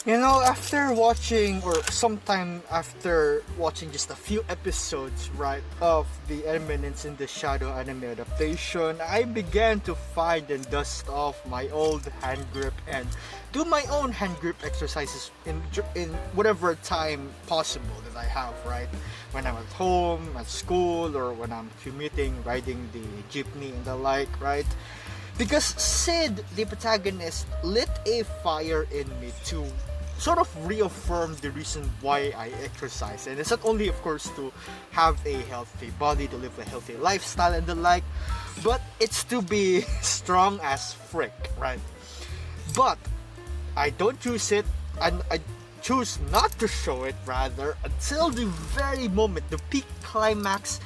You know, after watching, or sometime after watching just a few episodes, right, of the Eminence in the Shadow anime adaptation, I began to find and dust off my old hand grip and do my own hand grip exercises in whatever time possible that I have, right? When I'm at home, at school, or when I'm commuting, riding the jeepney and the like, right? Because Cid, the protagonist, lit a fire in me to sort of reaffirm the reason why I exercise. And it's not only, of course, to have a healthy body, to live a healthy lifestyle and the like, but it's to be strong as frick, right? But I don't choose it, and I choose not to show it, rather, until the very moment, the peak climax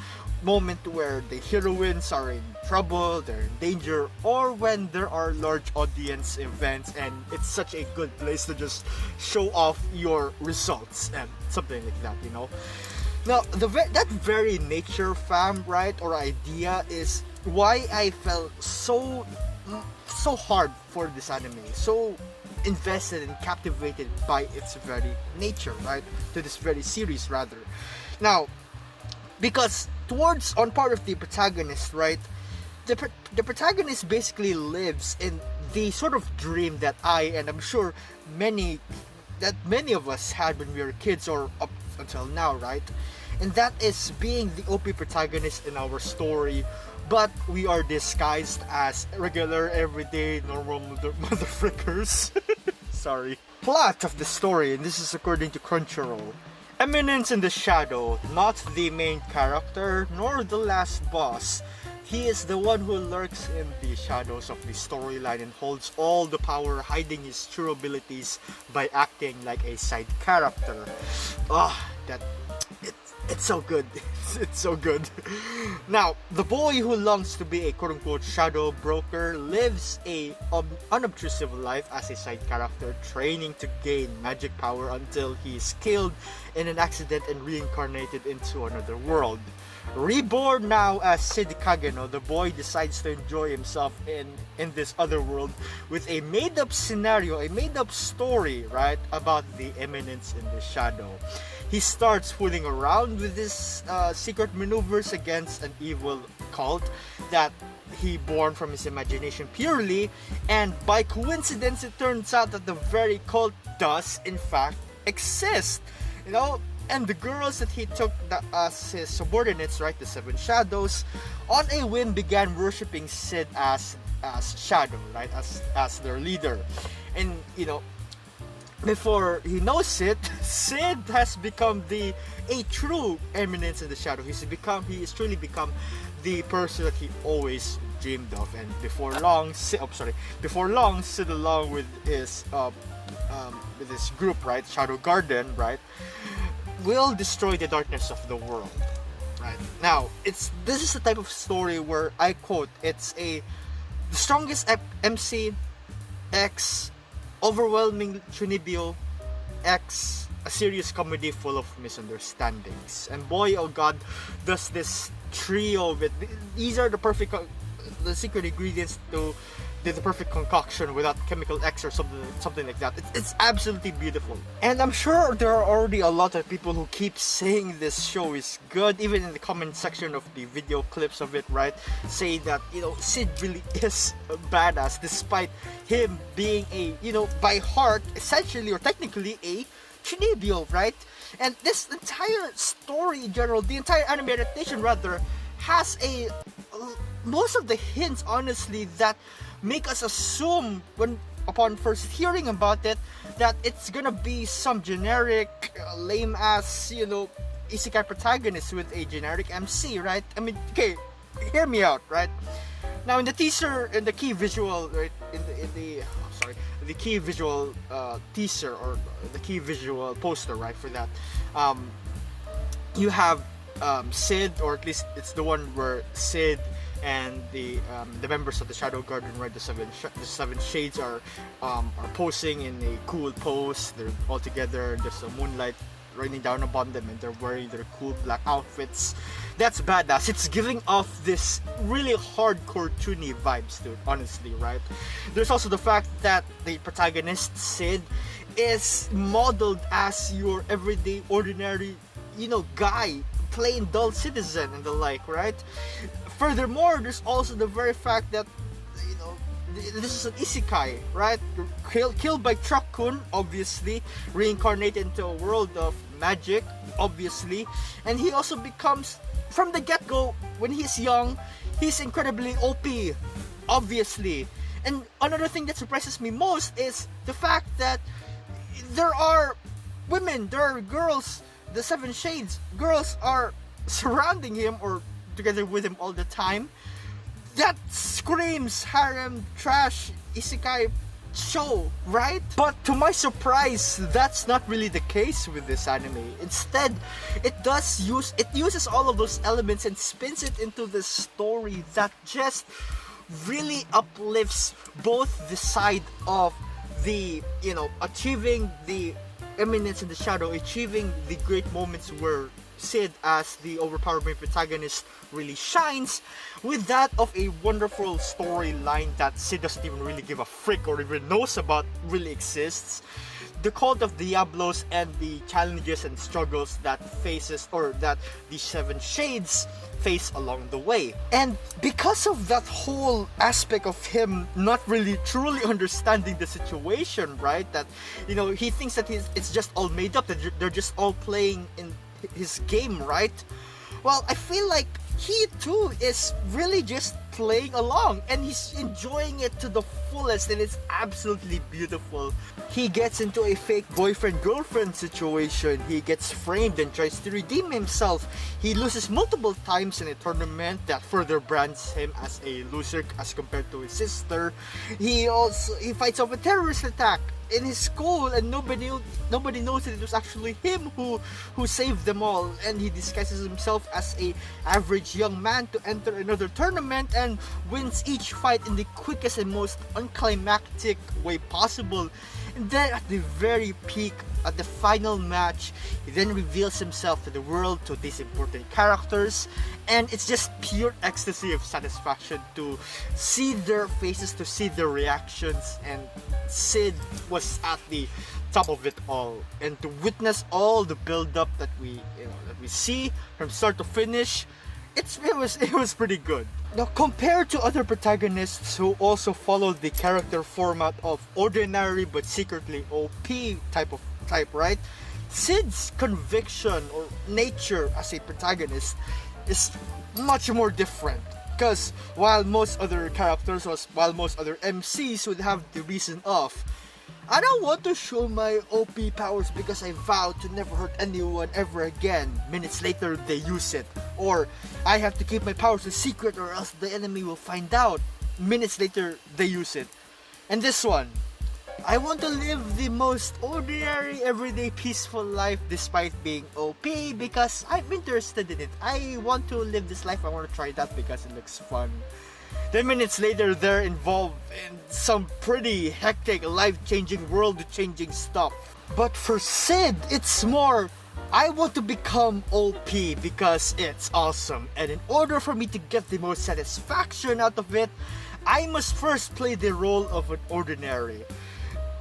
moment where the heroines are in trouble, they're in danger, or when there are large audience events and it's such a good place to just show off your results and something like that, you know. Now, that very nature, fam, right, or idea is why I felt so hard for this anime, so invested and captivated by its very nature, right, to this very series rather. Now, because towards on part of the protagonist, right, the protagonist basically lives in the sort of dream that and I'm sure many of us had when we were kids or up until now, right? And that is being the OP protagonist in our story, but we are disguised as regular, everyday, normal motherfrickers. Sorry. Plot of the story, and this is according to Crunchyroll. Eminence in the Shadow, not the main character, nor the last boss. He is the one who lurks in the shadows of the storyline and holds all the power, hiding his true abilities by acting like a side character. It's so good. It's so good. Now, the boy who longs to be a quote-unquote shadow broker lives a unobtrusive life as a side character, training to gain magic power until he is killed in an accident and reincarnated into another world. Reborn now as Cid Kagenou, the boy decides to enjoy himself in this other world with a made-up scenario, a made-up story, right, about the Eminence in the Shadow. He starts fooling around with his secret maneuvers against an evil cult that he born from his imagination purely, and by coincidence it turns out that the very cult does in fact exist, you know. And the girls that he took as his subordinates, right, the Seven Shadows, on a whim began worshipping Cid as Shadow, right, as their leader. And you know, before he knows it, Cid has become a true Eminence in the Shadow. He has truly become the person that he always dreamed of. And before long, Cid along with his group, right, Shadow Garden, right, will destroy the darkness of the world. Right now, this is the type of story where I quote, it's the strongest MC X overwhelming Chunibyo X a serious comedy full of misunderstandings. And boy, oh god, does this trio of it. These are the secret ingredients to the perfect concoction without chemical X or something like that. It's absolutely beautiful. And I'm sure there are already a lot of people who keep saying this show is good, even in the comment section of the video clips of it, right? Say that, you know, Cid really is a badass despite him being a, you know, by heart, essentially or technically a Chunibyo, right? And this entire story in general, the entire anime adaptation rather, has most of the hints, honestly, that make us assume upon first hearing about it that it's gonna be some generic lame ass, you know, isekai protagonist with a generic MC, right? I mean, okay, hear me out, right? Now in the teaser, in the key visual, right, the key visual teaser or the key visual poster, right, for that, you have Cid, or at least it's the one where Cid and the members of the Shadow Garden, right, the seven shades are posing in a cool pose. They're all together. There's a moonlight raining down upon them, and they're wearing their cool black outfits. That's badass. It's giving off this really hardcore cartoony vibes to it, honestly, right? There's also the fact that the protagonist, Cid, is modeled as your everyday, ordinary, guy, plain dull citizen and the like, right? Furthermore, there's also the very fact that, this is an isekai, right? Killed by Truck-kun, obviously, reincarnated into a world of magic, obviously, and he also becomes, from the get-go, when he's young, he's incredibly OP, obviously. And another thing that surprises me most is the fact that there are women, there are girls, the Seven Shades girls are surrounding him or together with him all the time. That screams harem trash isekai show, right? But to my surprise, that's not really the case with this anime. Instead, it uses all of those elements and spins it into this story that just really uplifts both the side of the, achieving the eminence in the shadow, achieving the great moments where Cid, as the overpowering protagonist, really shines, with that of a wonderful storyline that Cid doesn't even really give a frick or even knows about really exists. The cult of Diablos and the challenges and struggles that the Seven Shades face along the way. And because of that whole aspect of him not really truly understanding the situation, right? That, he thinks that it's just all made up, that they're just all playing in his game, right? Well, I feel like he too is really just playing along and he's enjoying it to the fullest, and it's absolutely beautiful. He gets into a fake boyfriend-girlfriend situation. He gets framed and tries to redeem himself. He loses multiple times in a tournament that further brands him as a loser as compared to his sister. He fights off a terrorist attack in his school, and nobody knows that it was actually him who saved them all, and he disguises himself as a average young man to enter another tournament and wins each fight in the quickest and most unclimactic way possible. And then at the very peak, at the final match, he then reveals himself to the world, to these important characters, and it's just pure ecstasy of satisfaction to see their faces, to see their reactions, and Cid was at the top of it all, and to witness all the build-up that we see from start to finish. It was pretty good. Now, compared to other protagonists who also followed the character format of ordinary but secretly OP type, right? Cid's conviction or nature as a protagonist is much more different. Because while most other MCs would have the reason of, I don't want to show my OP powers because I vowed to never hurt anyone ever again. Minutes later, they use it. Or, I have to keep my powers a secret or else the enemy will find out. Minutes later, they use it. And this one, I want to live the most ordinary, everyday, peaceful life despite being OP because I'm interested in it. I want to live this life, I want to try that because it looks fun. 10 minutes later, they're involved in some pretty hectic, life-changing, world-changing stuff. But for Cid, it's more, I want to become OP because it's awesome. And in order for me to get the most satisfaction out of it, I must first play the role of an ordinary.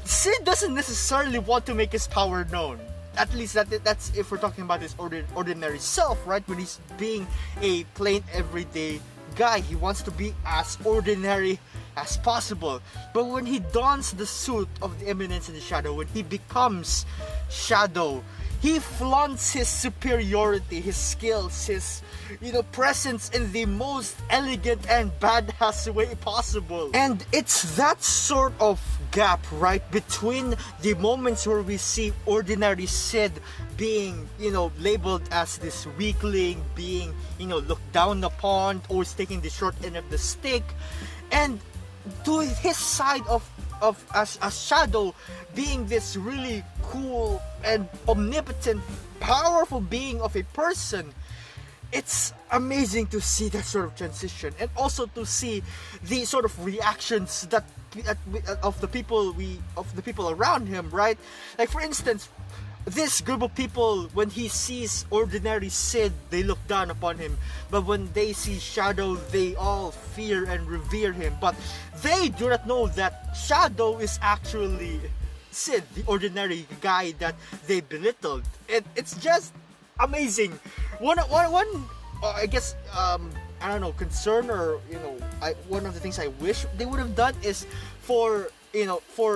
Cid doesn't necessarily want to make his power known. At least that's if we're talking about his ordinary self, right? When he's being a plain, everyday guy, he wants to be as ordinary as possible. But when he dons the suit of the Eminence in the Shadow, when he becomes Shadow, he flaunts his superiority, his skills, his presence in the most elegant and badass way possible. And it's that sort of gap, right, between the moments where we see ordinary Cid being, labeled as this weakling, being, looked down upon, always taking the short end of the stick, and to his side as Shadow being this really cool and omnipotent, powerful being of a person. It's amazing to see that sort of transition, and also to see the sort of reactions of the people around him, right? Like, for instance, this group of people, when he sees ordinary Cid, they look down upon him. But when they see Shadow, they all fear and revere him. But they do not know that Shadow is actually Cid, the ordinary guy that they belittled. It's just amazing. One I guess, I don't know, concern, or one of the things I wish they would have done is for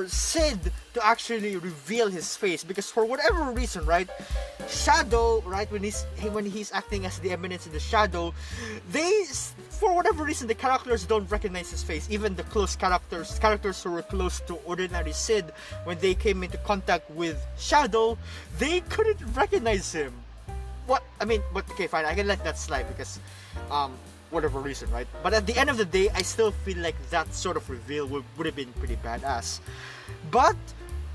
Cid to actually reveal his face, because for whatever reason, right, Shadow, right, when he's acting as the Eminence in the Shadow, for whatever reason, the characters don't recognize his face. Even the close characters who were close to ordinary Cid, when they came into contact with Shadow, they couldn't recognize him. But okay, fine, I can let that slide because whatever reason, right? But at the end of the day, I still feel like that sort of reveal would have been pretty badass. But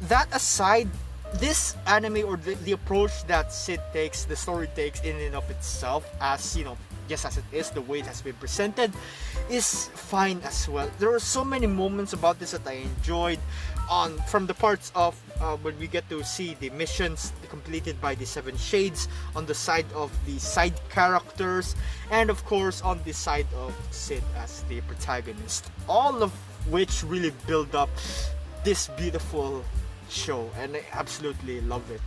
that aside, this anime, or the approach that Cid takes, the story takes in and of itself, as just as it is, the way it has been presented, is fine as well. There are so many moments about this that I enjoyed, from the parts of when we get to see the missions completed by the Seven Shades, on the side of the side characters, and of course on the side of Cid as the protagonist, all of which really build up this beautiful show, and I absolutely love it.